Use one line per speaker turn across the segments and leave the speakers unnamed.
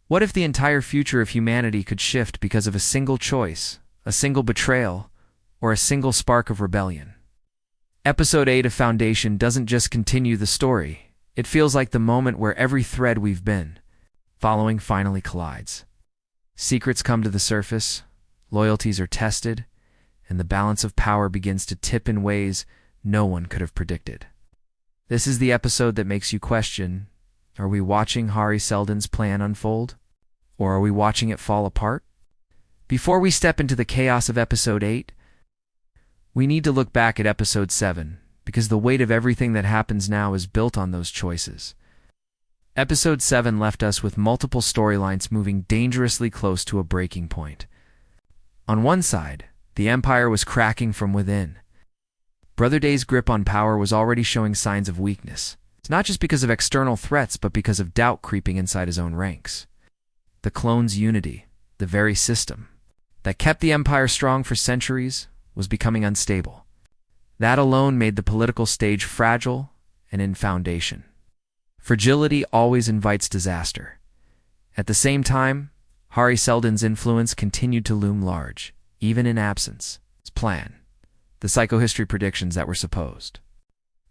What if the entire future of humanity could shift because of a single choice, a single betrayal, or a single spark of rebellion? Episode 8 of Foundation doesn't just continue the story. It feels like the moment where every thread we've been following finally collides. Secrets come to the surface, loyalties are tested, and the balance of power begins to tip in ways no one could have predicted. This is the episode that makes you question, are we watching Hari Seldon's plan unfold? Or are we watching it fall apart? Before we step into the chaos of Episode 8, we need to look back at Episode 7, because the weight of everything that happens now is built on those choices. Episode 7 left us with multiple storylines moving dangerously close to a breaking point. On one side, the Empire was cracking from within. Brother Day's grip on power was already showing signs of weakness. It's not just because of external threats, but because of doubt creeping inside his own ranks. The clones' unity, the very system that kept the Empire strong for centuries, was becoming unstable. That alone made the political stage fragile and in foundation. Fragility always invites disaster. At the same time, Hari Seldon's influence continued to loom large, even in absence. His plan, the psychohistory predictions that were supposed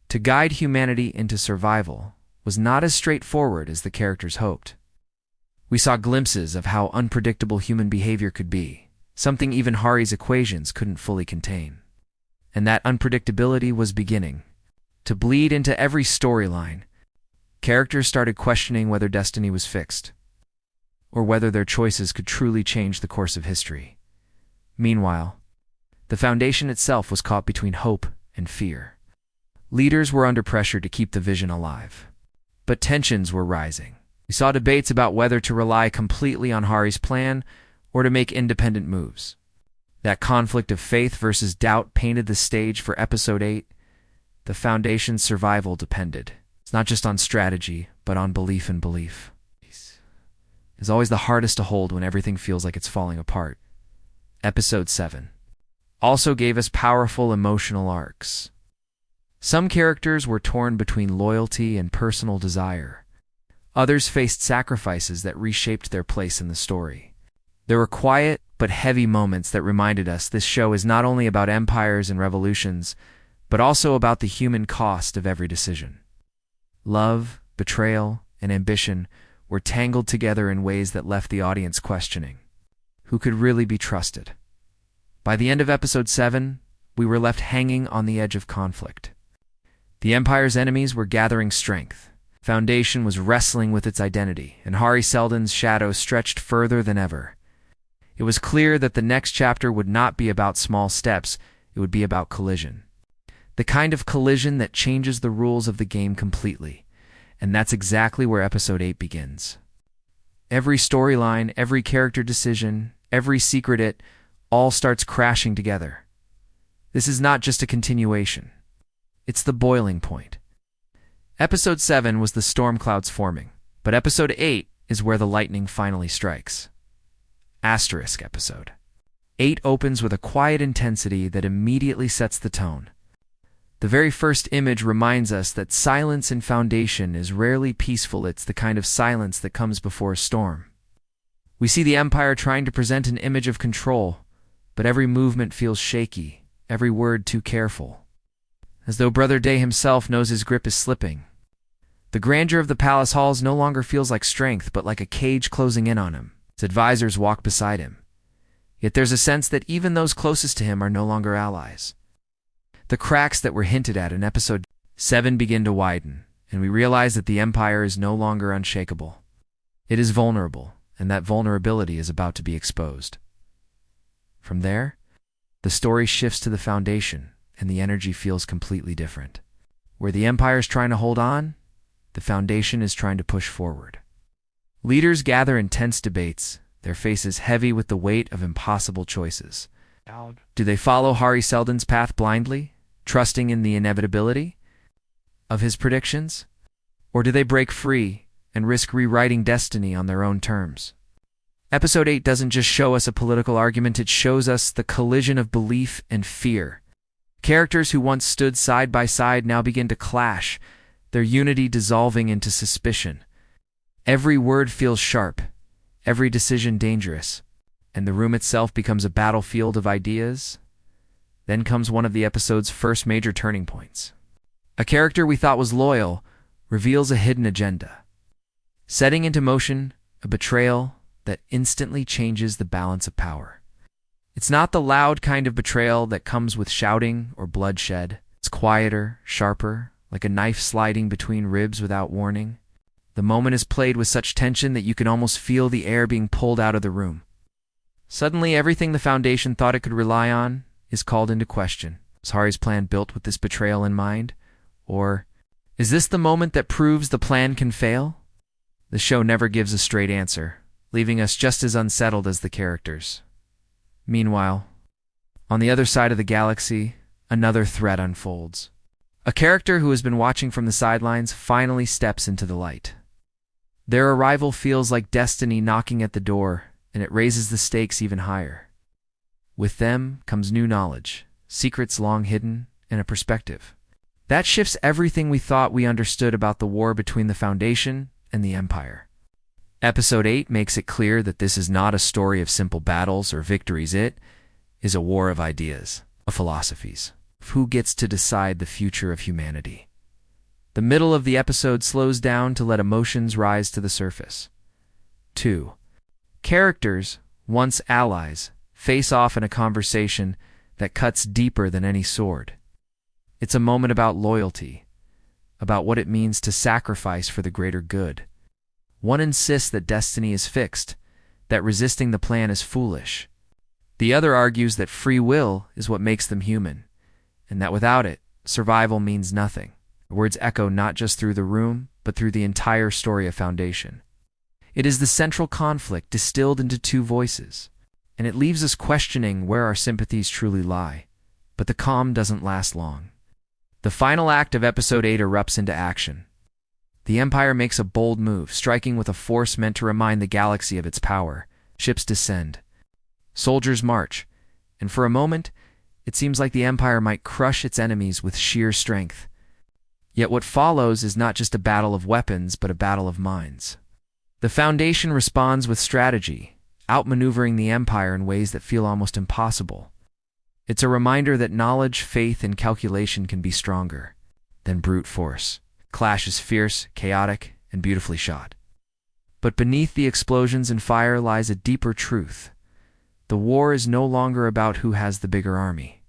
to guide humanity into survival, was not as straightforward as the characters hoped. We saw glimpses of how unpredictable human behavior could be, something even Hari's equations couldn't fully contain. And that unpredictability was beginning to bleed into every storyline. Characters started questioning whether destiny was fixed, or whether their choices could truly change the course of history. Meanwhile, the Foundation itself was caught between hope and fear. Leaders were under pressure to keep the vision alive, but tensions were rising. We saw debates about whether to rely completely on Hari's plan or to make independent moves. That conflict of faith versus doubt painted the stage for Episode 8. The Foundation's survival depended. It's not just on strategy, but on belief in belief. It's always the hardest to hold when everything feels like it's falling apart. Episode 7 also gave us powerful emotional arcs. Some characters were torn between loyalty and personal desire. Others faced sacrifices that reshaped their place in the story. There were quiet but heavy moments that reminded us this show is not only about empires and revolutions, but also about the human cost of every decision. Love, betrayal, and ambition were tangled together in ways that left the audience questioning who could really be trusted. By the end of Episode 7, we were left hanging on the edge of conflict. The Empire's enemies were gathering strength. Foundation was wrestling with its identity, and Hari Seldon's shadow stretched further than ever. It was clear that the next chapter would not be about small steps, it would be about collision. The kind of collision that changes the rules of the game completely. And that's exactly where Episode 8 begins. Every storyline, every character decision, every secret it all starts crashing together. This is not just a continuation. It's the boiling point. Episode 7 was the storm clouds forming, but Episode 8 is where the lightning finally strikes. Asterisk episode. 8 opens with a quiet intensity that immediately sets the tone. The very first image reminds us that silence in Foundation is rarely peaceful. It's the kind of silence that comes before a storm. We see the Empire trying to present an image of control, but every movement feels shaky, every word too careful. As though Brother Day himself knows his grip is slipping. The grandeur of the palace halls no longer feels like strength, but like a cage closing in on him. His advisors walk beside him. Yet there's a sense that even those closest to him are no longer allies. The cracks that were hinted at in Episode 7 begin to widen, and we realize that the Empire is no longer unshakable. It is vulnerable, and that vulnerability is about to be exposed. From there, the story shifts to the Foundation, and the energy feels completely different. Where the Empire is trying to hold on, the Foundation is trying to push forward. Leaders gather in tense debates, their faces heavy with the weight of impossible choices. Do they follow Hari Seldon's path blindly, trusting in the inevitability of his predictions? Or do they break free and risk rewriting destiny on their own terms? Episode 8 doesn't just show us a political argument, it shows us the collision of belief and fear. Characters who once stood side by side now begin to clash, their unity dissolving into suspicion. Every word feels sharp, every decision dangerous, and the room itself becomes a battlefield of ideas. Then comes one of the episode's first major turning points. A character we thought was loyal reveals a hidden agenda, setting into motion a betrayal that instantly changes the balance of power. It's not the loud kind of betrayal that comes with shouting or bloodshed. It's quieter, sharper, like a knife sliding between ribs without warning. The moment is played with such tension that you can almost feel the air being pulled out of the room. Suddenly, everything the Foundation thought it could rely on is called into question. Was Hari's plan built with this betrayal in mind? Or is this the moment that proves the plan can fail? The show never gives a straight answer, leaving us just as unsettled as the characters. Meanwhile, on the other side of the galaxy, another threat unfolds. A character who has been watching from the sidelines finally steps into the light. Their arrival feels like destiny knocking at the door, and it raises the stakes even higher. With them comes new knowledge, secrets long hidden, and a perspective. That shifts everything we thought we understood about the war between the Foundation and the Empire. Episode 8 makes it clear that this is not a story of simple battles or victories. It is a war of ideas, of philosophies, of who gets to decide the future of humanity. The middle of the episode slows down to let emotions rise to the surface. 2. Characters, once allies, face off in a conversation that cuts deeper than any sword. It's a moment about loyalty, about what it means to sacrifice for the greater good. One insists that destiny is fixed, that resisting the plan is foolish. The other argues that free will is what makes them human, and that without it, survival means nothing. The words echo not just through the room, but through the entire story of Foundation. It is the central conflict distilled into two voices, and it leaves us questioning where our sympathies truly lie. But the calm doesn't last long. The final act of Episode 8 erupts into action. The Empire makes a bold move, striking with a force meant to remind the galaxy of its power. Ships descend. Soldiers march, and for a moment, it seems like the Empire might crush its enemies with sheer strength. Yet what follows is not just a battle of weapons, but a battle of minds. The Foundation responds with strategy, outmaneuvering the Empire in ways that feel almost impossible. It's a reminder that knowledge, faith, and calculation can be stronger than brute force. Clash is fierce, chaotic, and beautifully shot. But beneath the explosions and fire lies a deeper truth. The war is no longer about who has the bigger army.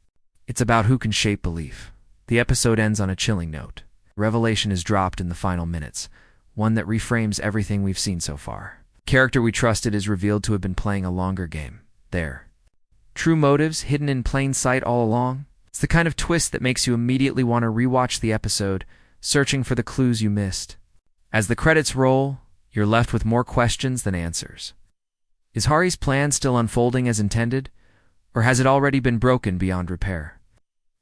It's about who can shape belief. The episode ends on a chilling note. Revelation is dropped in the final minutes, one that reframes everything we've seen so far. The character we trusted is revealed to have been playing a longer game. There. True motives hidden in plain sight all along. It's the kind of twist that makes you immediately want to rewatch the episode, searching for the clues you missed. As the credits roll, you're left with more questions than answers. Is Hari's plan still unfolding as intended, or has it already been broken beyond repair?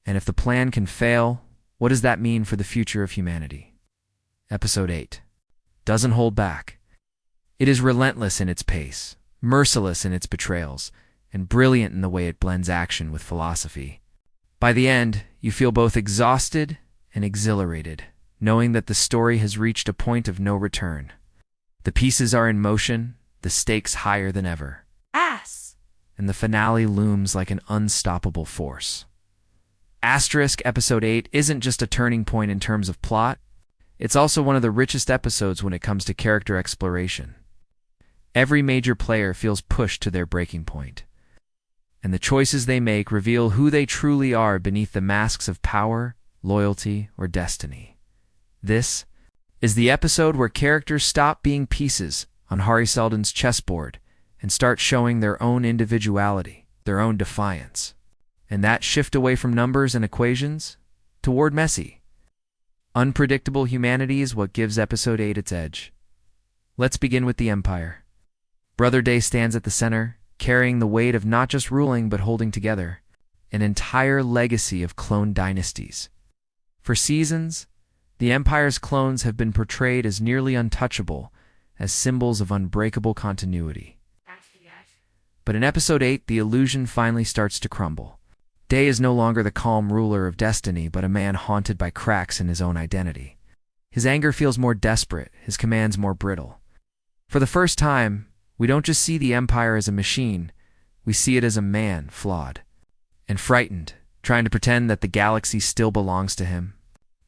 And if the plan can fail, what does that mean for the future of humanity? Episode 8 doesn't hold back. It is relentless in its pace, merciless in its betrayals, and brilliant in the way it blends action with philosophy. By the end, you feel both exhausted and exhilarated, knowing that the story has reached a point of no return. The pieces are in motion, the stakes higher than ever. And the finale looms like an unstoppable force. Episode 8 isn't just a turning point in terms of plot, it's also one of the richest episodes when it comes to character exploration. Every major player feels pushed to their breaking point, and the choices they make reveal who they truly are beneath the masks of power, loyalty, or destiny. This is the episode where characters stop being pieces on Seldon's chessboard and start showing their own individuality, their own defiance. And that shift away from numbers and equations toward messy, unpredictable humanity is what gives Episode 8 its edge. Let's begin with the Empire. Brother Day stands at the center, carrying the weight of not just ruling but holding together an entire legacy of clone dynasties. For seasons, the Empire's clones have been portrayed as nearly untouchable, as symbols of unbreakable continuity. But in Episode 8, the illusion finally starts to crumble. Day is no longer the calm ruler of destiny, but a man haunted by cracks in his own identity. His anger feels more desperate, his commands more brittle. For the first time, We don't just see the Empire as a machine, we see it as a man, flawed and frightened, trying to pretend that the galaxy still belongs to him.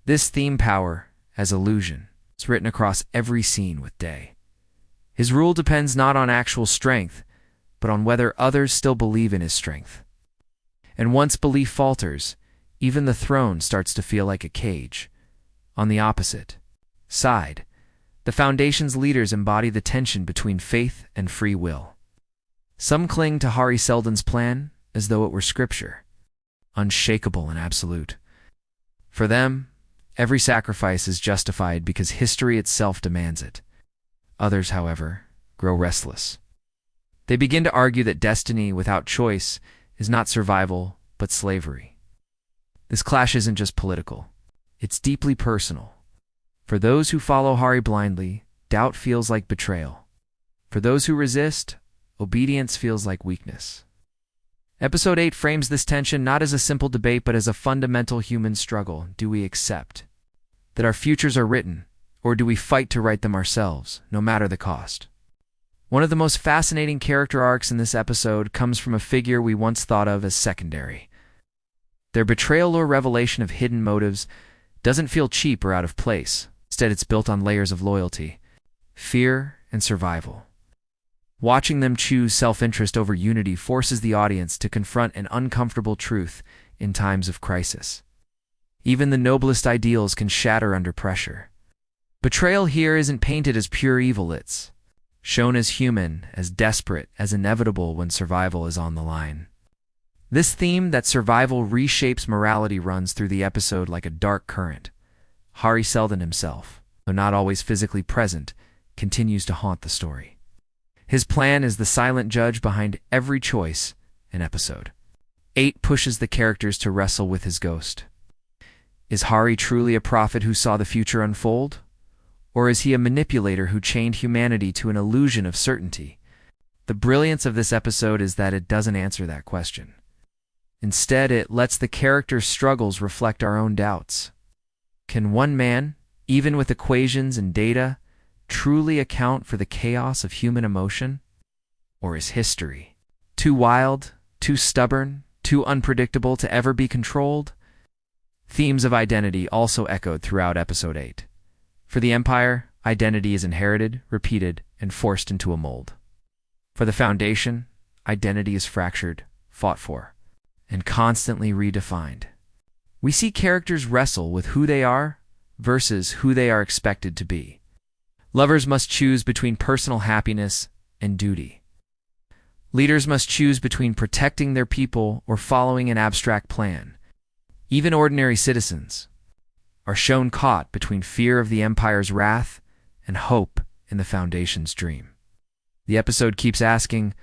This theme power, as illusion, is written across every scene with Day. His rule depends not on actual strength, but on whether others still believe in his strength. And once belief falters, even the throne starts to feel like a cage. On the opposite side, the Foundation's leaders embody the tension between faith and free will. Some cling to Seldon's plan as though it were scripture, unshakable and absolute. For them, every sacrifice is justified because history itself demands it. Others, however, grow restless. They begin to argue that destiny without choice is not survival, but slavery. This clash isn't just political. It's deeply personal. For those who follow Hari blindly, doubt feels like betrayal. For those who resist, obedience feels like weakness. Episode 8 frames this tension not as a simple debate but as a fundamental human struggle. Do we accept that our futures are written, or do we fight to write them ourselves, no matter the cost? One of the most fascinating character arcs in this episode comes from a figure we once thought of as secondary. Their betrayal or revelation of hidden motives doesn't feel cheap or out of place. Instead, it's built on layers of loyalty, fear, and survival. Watching them choose self-interest over unity forces the audience to confront an uncomfortable truth in times of crisis. Even the noblest ideals can shatter under pressure. Betrayal here isn't painted as pure evil, it's shown as human, as desperate, as inevitable when survival is on the line. This theme that survival reshapes morality runs through the episode like a dark current. Seldon himself, though not always physically present, continues to haunt the story. His plan is the silent judge behind every choice in episode 8 pushes the characters to wrestle with his ghost. Is Hari truly a prophet who saw the future unfold? Or is he a manipulator who chained humanity to an illusion of certainty? The brilliance of this episode is that it doesn't answer that question. Instead, it lets the characters' struggles reflect our own doubts. Can one man, even with equations and data, truly account for the chaos of human emotion? Or is history too wild, too stubborn, too unpredictable to ever be controlled? Themes of identity also echoed throughout episode 8. For the Empire, identity is inherited, repeated, and forced into a mold. For the Foundation, identity is fractured, fought for, and constantly redefined. We see characters wrestle with who they are versus who they are expected to be. Lovers must choose between personal happiness and duty. Leaders must choose between protecting their people or following an abstract plan. Even ordinary citizens are shown caught between fear of the Empire's wrath and hope in the Foundation's dream. The episode keeps asking,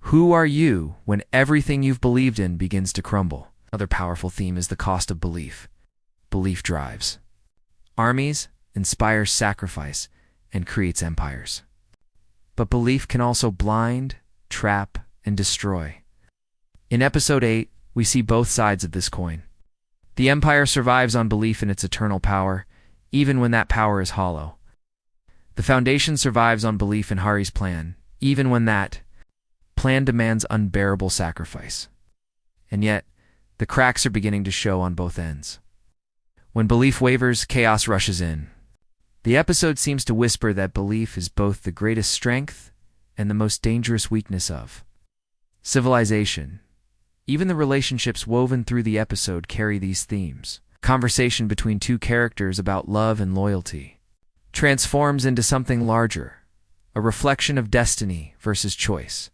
who are you when everything you've believed in begins to crumble? Another powerful theme is the cost of belief. Belief drives armies, inspires sacrifice, and creates empires. But belief can also blind, trap, and destroy. In episode 8, we see both sides of this coin. The Empire survives on belief in its eternal power, even when that power is hollow. The Foundation survives on belief in Hari's plan, even when that plan demands unbearable sacrifice. And yet, the cracks are beginning to show on both ends. When belief wavers, chaos rushes in. The episode seems to whisper that belief is both the greatest strength and the most dangerous weakness of civilization. Even the relationships woven through the episode carry these themes. Conversation between two characters about love and loyalty transforms into something larger, a reflection of destiny versus choice.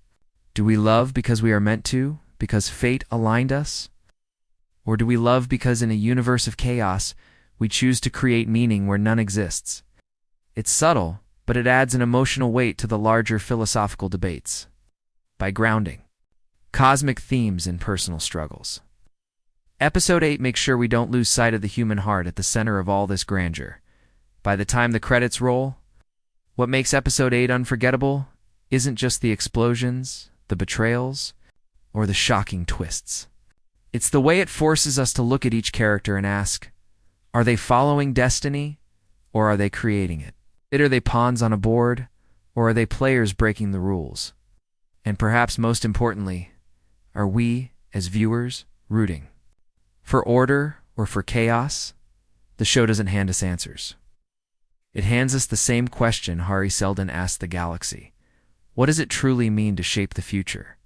Do we love because we are meant to, because fate aligned us? Or do we love because in a universe of chaos, we choose to create meaning where none exists? It's subtle, but it adds an emotional weight to the larger philosophical debates. By grounding cosmic themes in personal struggles. Episode 8 makes sure we don't lose sight of the human heart at the center of all this grandeur. By the time the credits roll, what makes episode 8 unforgettable isn't just the explosions, the betrayals, or the shocking twists. It's the way it forces us to look at each character and ask, are they following destiny, or are they creating it? Are they pawns on a board, Or are they players breaking the rules? And perhaps most importantly, are we, as viewers, rooting for order or for chaos? The show doesn't hand us answers. It hands us the same question Seldon asked the galaxy. What does it truly mean to shape the future?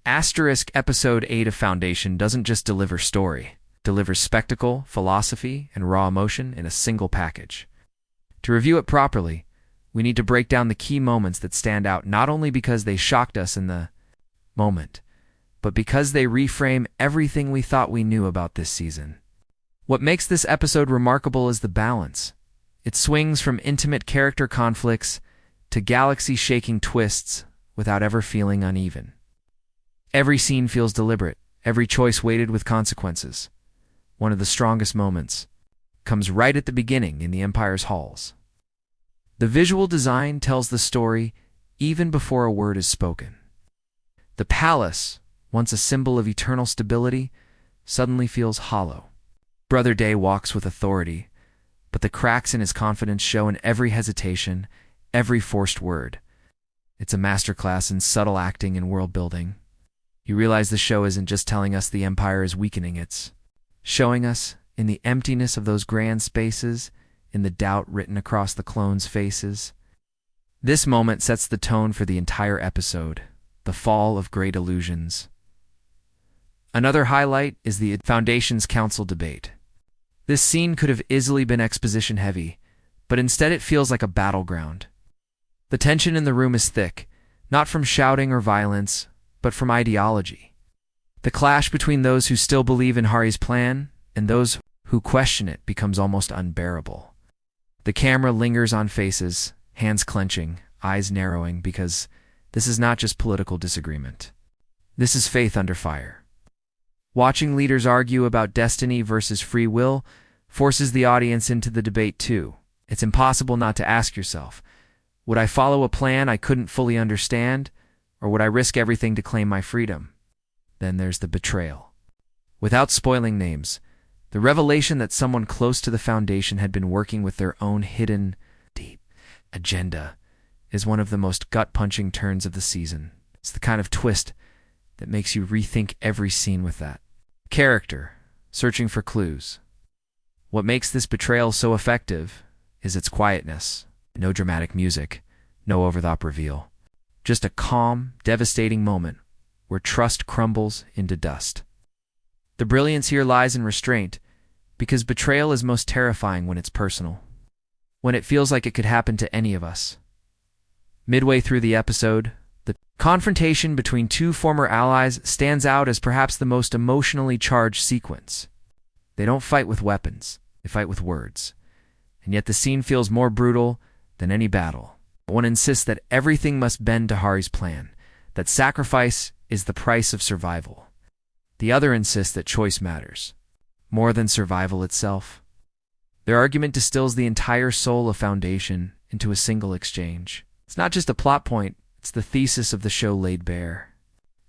Episode 8 of Foundation doesn't just deliver story. It delivers spectacle, philosophy, and raw emotion in a single package. To review it properly, we need to break down the key moments that stand out not only because they shocked us in the moment, but because they reframe everything we thought we knew about this season. What makes this episode remarkable is the balance. It swings from intimate character conflicts to galaxy-shaking twists without ever feeling uneven. Every scene feels deliberate, every choice weighted with consequences. One of the strongest moments comes right at the beginning in the Empire's halls. The visual design tells the story even before a word is spoken. The palace, once a symbol of eternal stability, suddenly feels hollow. Brother Day walks with authority, but the cracks in his confidence show in every hesitation, every forced word. It's a masterclass in subtle acting and world building. You realize the show isn't just telling us the Empire is weakening, it's showing us, in the emptiness of those grand spaces, in the doubt written across the clones' faces. This moment sets the tone for the entire episode, the fall of great illusions. Another highlight is the Foundation's council debate. This scene could have easily been exposition-heavy, but instead it feels like a battleground. The tension in the room is thick, not from shouting or violence, but from ideology. The clash between those who still believe in Hari's plan and those who question it becomes almost unbearable. The camera lingers on faces, hands clenching, eyes narrowing, because this is not just political disagreement. This is faith under fire. Watching leaders argue about destiny versus free will forces the audience into the debate too. It's impossible not to ask yourself, would I follow a plan I couldn't fully understand, or would I risk everything to claim my freedom? Then there's the betrayal. Without spoiling names, the revelation that someone close to the Foundation had been working with their own hidden, deep agenda is one of the most gut-punching turns of the season. It's the kind of twist that makes you rethink every scene with that character, searching for clues. What makes this betrayal so effective is its quietness. No dramatic music, no over-the-top reveal. Just a calm, devastating moment where trust crumbles into dust. The brilliance here lies in restraint, because betrayal is most terrifying when it's personal, when it feels like it could happen to any of us. Midway through the episode, the confrontation between two former allies stands out as perhaps the most emotionally charged sequence. They don't fight with weapons, they fight with words. And yet the scene feels more brutal than any battle. One insists that everything must bend to Hari's plan, that sacrifice is the price of survival. The other insists that choice matters, more than survival itself. Their argument distills the entire soul of Foundation into a single exchange. It's not just a plot point, it's the thesis of the show laid bare.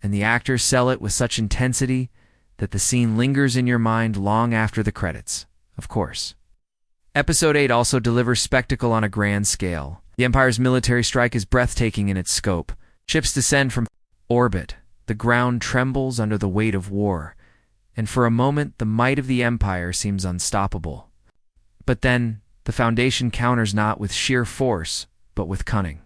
And the actors sell it with such intensity that the scene lingers in your mind long after the credits, of course. Episode 8 also delivers spectacle on a grand scale. The Empire's military strike is breathtaking in its scope. Ships descend from orbit. The ground trembles under the weight of war. And for a moment, the might of the Empire seems unstoppable. But then, the Foundation counters not with sheer force, but with cunning.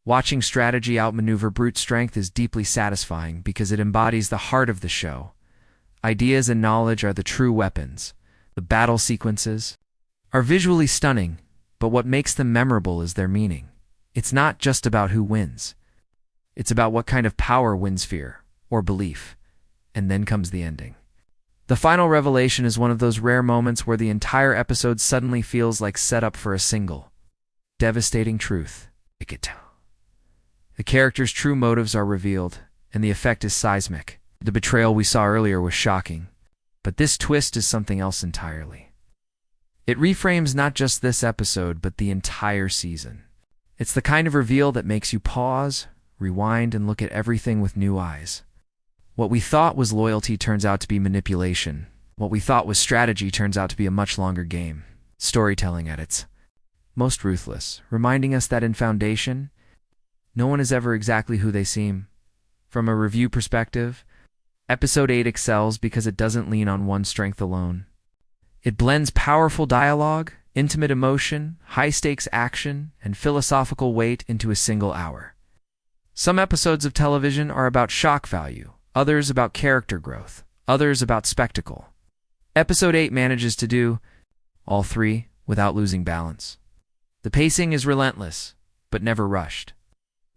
Watching strategy outmaneuver brute strength is deeply satisfying because it embodies the heart of the show. Ideas and knowledge are the true weapons. The battle sequences are visually stunning, but what makes them memorable is their meaning. It's not just about who wins. It's about what kind of power wins fear, or belief. And then comes the ending. The final revelation is one of those rare moments where the entire episode suddenly feels like setup for a single, devastating truth. The characters' true motives are revealed, and the effect is seismic. The betrayal we saw earlier was shocking, but this twist is something else entirely. It reframes not just this episode, but the entire season. It's the kind of reveal that makes you pause, rewind, and look at everything with new eyes. What we thought was loyalty turns out to be manipulation. What we thought was strategy turns out to be a much longer game. Storytelling at its most ruthless, reminding us that in Foundation, No one is ever exactly who they seem. From a review perspective, Episode 8 excels because it doesn't lean on one strength alone. It blends powerful dialogue, intimate emotion, high-stakes action, and philosophical weight into a single hour. Some episodes of television are about shock value, others about character growth, others about spectacle. Episode 8 manages to do all three without losing balance. The pacing is relentless, but never rushed.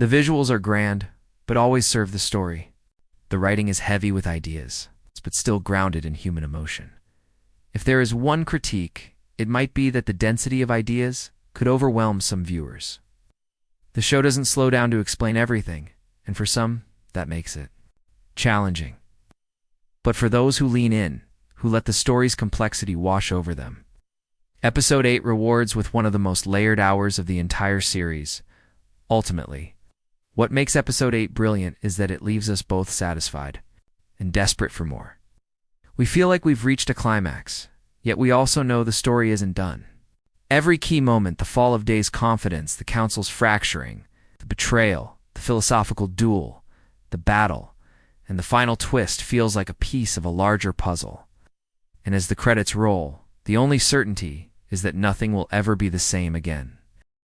The visuals are grand, but always serve the story. The writing is heavy with ideas, but still grounded in human emotion. If there is one critique, it might be that the density of ideas could overwhelm some viewers. The show doesn't slow down to explain everything, and for some, that makes it challenging. But for those who lean in, who let the story's complexity wash over them, Episode 8 rewards with one of the most layered hours of the entire series. Ultimately, what makes Episode 8 brilliant is that it leaves us both satisfied and desperate for more. We feel like we've reached a climax, yet we also know the story isn't done. Every key moment, the fall of Day's confidence, the council's fracturing, the betrayal, the philosophical duel, the battle, and the final twist feels like a piece of a larger puzzle. And as the credits roll, the only certainty is that nothing will ever be the same again.